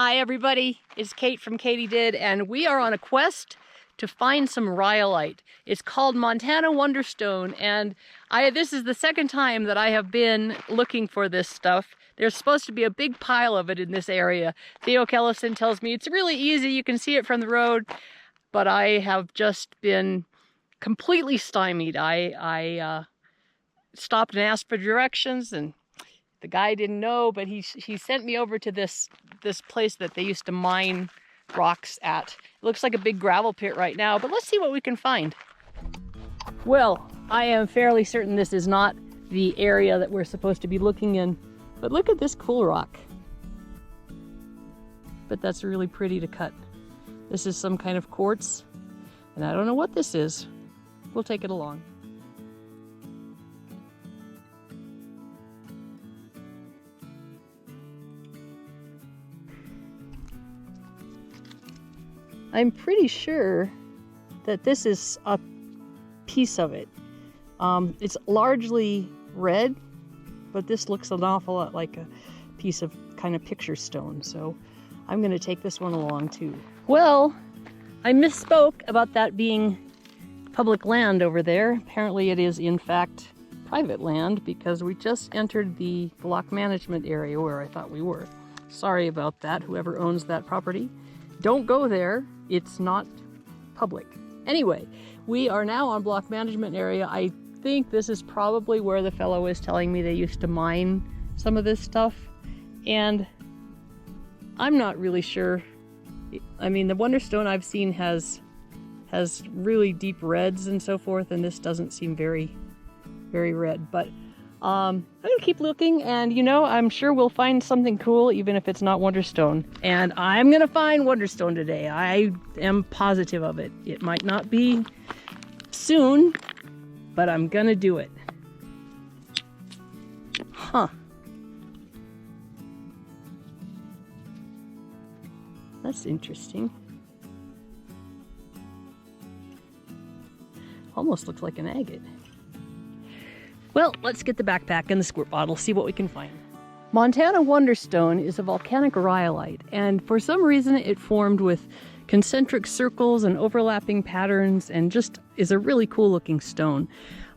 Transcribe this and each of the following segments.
Hi everybody, it's Kate from KatyDid, and we are on a quest to find some rhyolite. It's called Montana Wonderstone, and this is the second time that I have been looking for this stuff. There's supposed to be a big pile of it in this area. Theo Kellison tells me it's really easy, you can see it from the road, but I have just been completely stymied. I stopped and asked for directions, and the guy didn't know, but he sent me over to this place that they used to mine rocks at. It looks like a big gravel pit right now, but let's see what we can find. Well, I am fairly certain this is not the area that we're supposed to be looking in, but look at this cool rock. But that's really pretty to cut. This is some kind of quartz, and I don't know what this is. We'll take it along. I'm pretty sure that this is a piece of it. It's largely red, but this looks an awful lot like a piece of kind of picture stone, so I'm going to take this one along too. Well, I misspoke about that being public land over there. Apparently it is in fact private land because we just entered the block management area where I thought we were. Sorry about that, whoever owns that property. Don't go there. It's not public. Anyway, we are now on block management area. I think this is probably where the fellow is telling me they used to mine some of this stuff. And I'm not really sure. I mean, the Wonderstone I've seen has really deep reds and so forth, and this doesn't seem very, very red. But I'm gonna keep looking, and you know, I'm sure we'll find something cool even if it's not Wonderstone. And I'm gonna find Wonderstone today. I am positive of it. It might not be soon, but I'm gonna do it. Huh. That's interesting. Almost looks like an agate. Well, let's get the backpack and the squirt bottle, see what we can find. Montana Wonderstone is a volcanic rhyolite, and for some reason it formed with concentric circles and overlapping patterns and just is a really cool looking stone.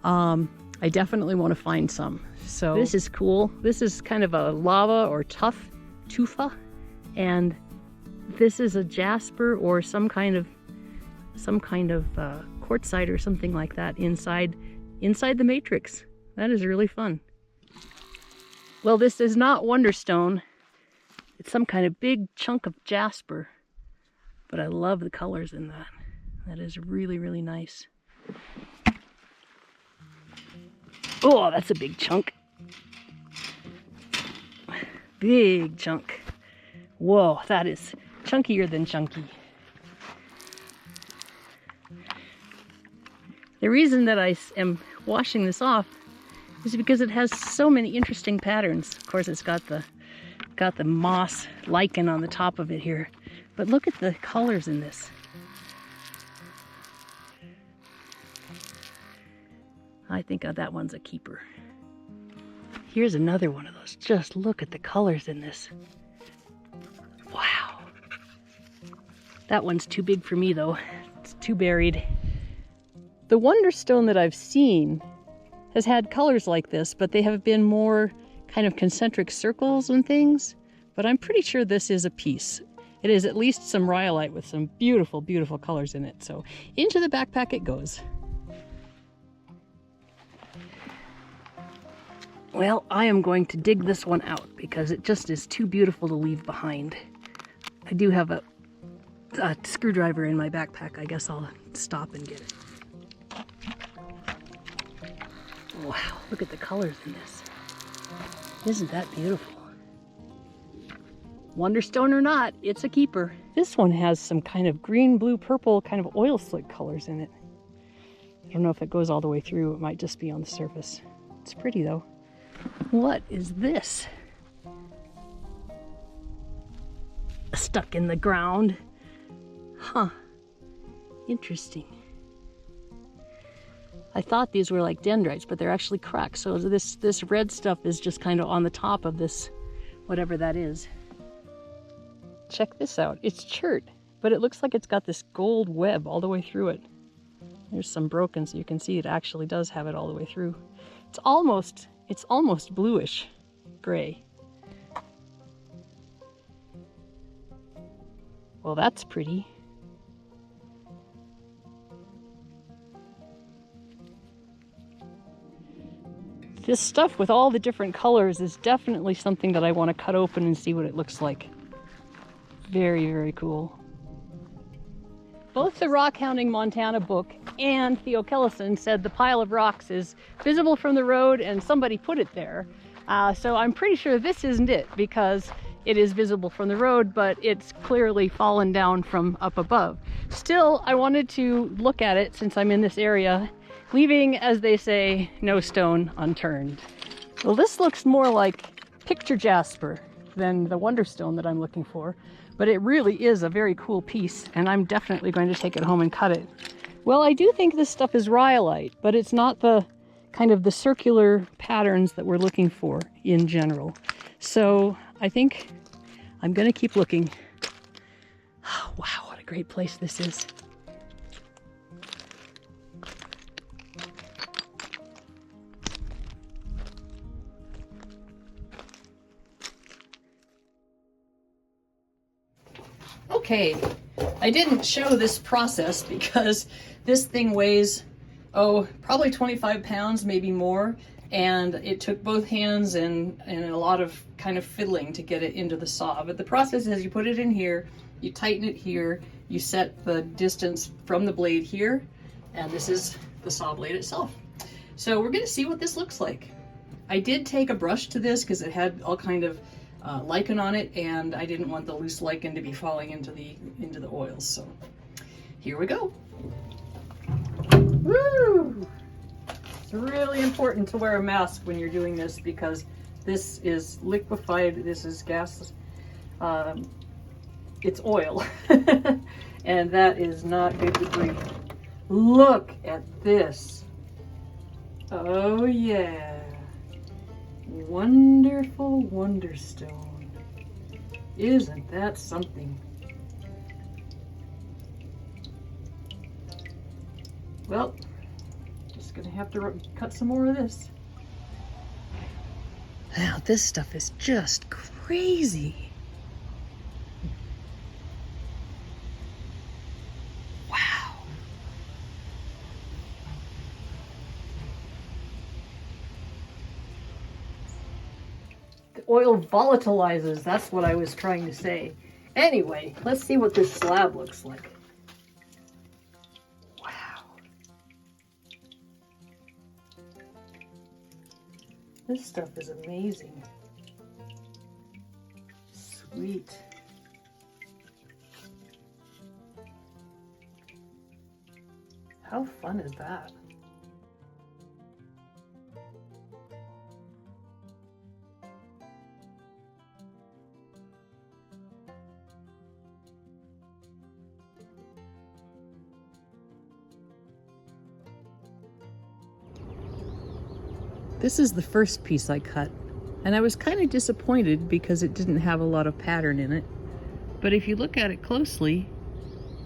I definitely want to find some. So this is cool. This is kind of a lava or tufa, and this is a jasper or some kind of quartzite or something like that inside the matrix. That is really fun. Well, this is not Wonderstone. It's some kind of big chunk of jasper, but I love the colors in that. That is really, really nice. Oh, that's a big chunk. Big chunk. Whoa, that is chunkier than chunky. The reason that I am washing this off is because it has so many interesting patterns. Of course, it's got the moss lichen on the top of it here, but look at the colors in this. I think that one's a keeper. Here's another one of those. Just look at the colors in this. Wow. That one's too big for me though. It's too buried. The Wonderstone that I've seen has had colors like this, but they have been more kind of concentric circles and things. But I'm pretty sure this is a piece. It is at least some rhyolite with some beautiful, beautiful colors in it. So into the backpack it goes. Well, I am going to dig this one out because it just is too beautiful to leave behind. I do have a screwdriver in my backpack. I guess I'll stop and get it. Wow, look at the colors in this. Isn't that beautiful? Wonderstone or not, it's a keeper. This one has some kind of green, blue, purple kind of oil slick colors in it. I don't know if it goes all the way through. It might just be on the surface. It's pretty though. What is this? Stuck in the ground. Huh. Interesting. I thought these were like dendrites, but they're actually cracks. So this red stuff is just kind of on the top of this, whatever that is. check this out. It's chert, but it looks like it's got this gold web all the way through it. There's some broken, so you can see it actually does have it all the way through. It's almost bluish gray. Well, that's pretty. This stuff with all the different colors is definitely something that I want to cut open and see what it looks like. Very, very cool. Both the Rock Hounding Montana book and Theo Kellison said the pile of rocks is visible from the road and somebody put it there. So I'm pretty sure this isn't it, because it is visible from the road, but it's clearly fallen down from up above. Still, I wanted to look at it since I'm in this area, leaving, as they say, no stone unturned. Well, this looks more like picture jasper than the Wonderstone that I'm looking for, but it really is a very cool piece, and I'm definitely going to take it home and cut it. Well, I do think this stuff is rhyolite, but it's not the kind of the circular patterns that we're looking for in general. So I think I'm going to keep looking. Oh, wow, what a great place this is. Okay, I didn't show this process because this thing weighs, oh, probably 25 pounds, maybe more. And it took both hands and a lot of kind of fiddling to get it into the saw. But the process is you put it in here, you tighten it here, you set the distance from the blade here, and this is the saw blade itself. So we're gonna see what this looks like. I did take a brush to this because it had all kind of lichen on it, and I didn't want the loose lichen to be falling into the oils. So here we go. Woo! It's really important to wear a mask when you're doing this because this is liquefied, this is gas, it's oil, and that is not good to breathe. Look at this. Oh yeah. Wonderful Wonderstone. Isn't that something? Well, just gonna have to cut some more of this. Now this stuff is just crazy. Wow. The oil volatilizes, that's what I was trying to say. Anyway, let's see what this slab looks like. This stuff is amazing. Sweet. How fun is that? This is the first piece I cut, and I was kind of disappointed because it didn't have a lot of pattern in it. But if you look at it closely,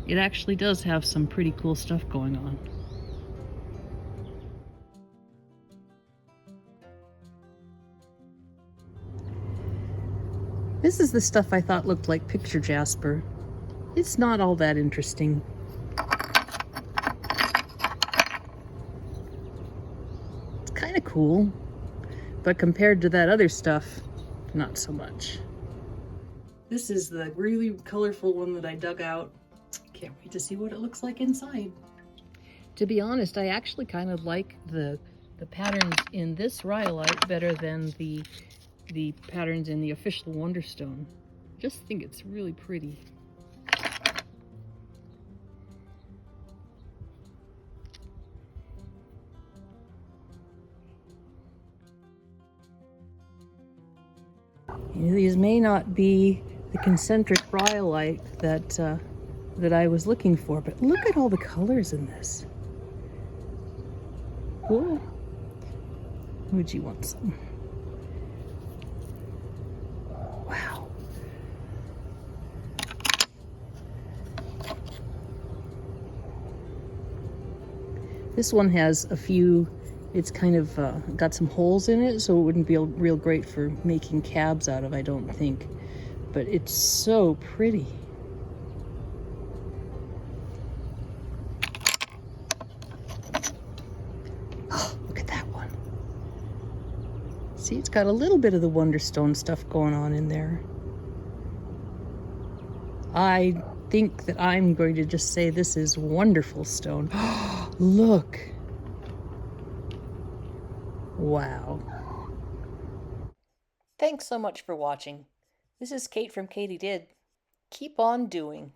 it actually does have some pretty cool stuff going on. This is the stuff I thought looked like picture jasper. It's not all that interesting. Kind of cool, but compared to that other stuff, not so much. This is the really colorful one that I dug out. Can't wait to see what it looks like inside. To be honest, I actually kind of like the patterns in this Rhyolite better than the patterns in the official Wonderstone. Just think it's really pretty. These may not be the concentric rhyolite that I was looking for, but look at all the colors in this. Cool. Would you want some? Wow. This one has a few, it's kind of got some holes in it, so it wouldn't be real great for making cabs out of, I don't think. But it's so pretty. Oh, look at that one. See, it's got a little bit of the Wonderstone stuff going on in there. I think that I'm going to just say this is wonderful stone. Look. Wow. Thanks so much for watching. This is Kate from KatyDid. Keep on doing.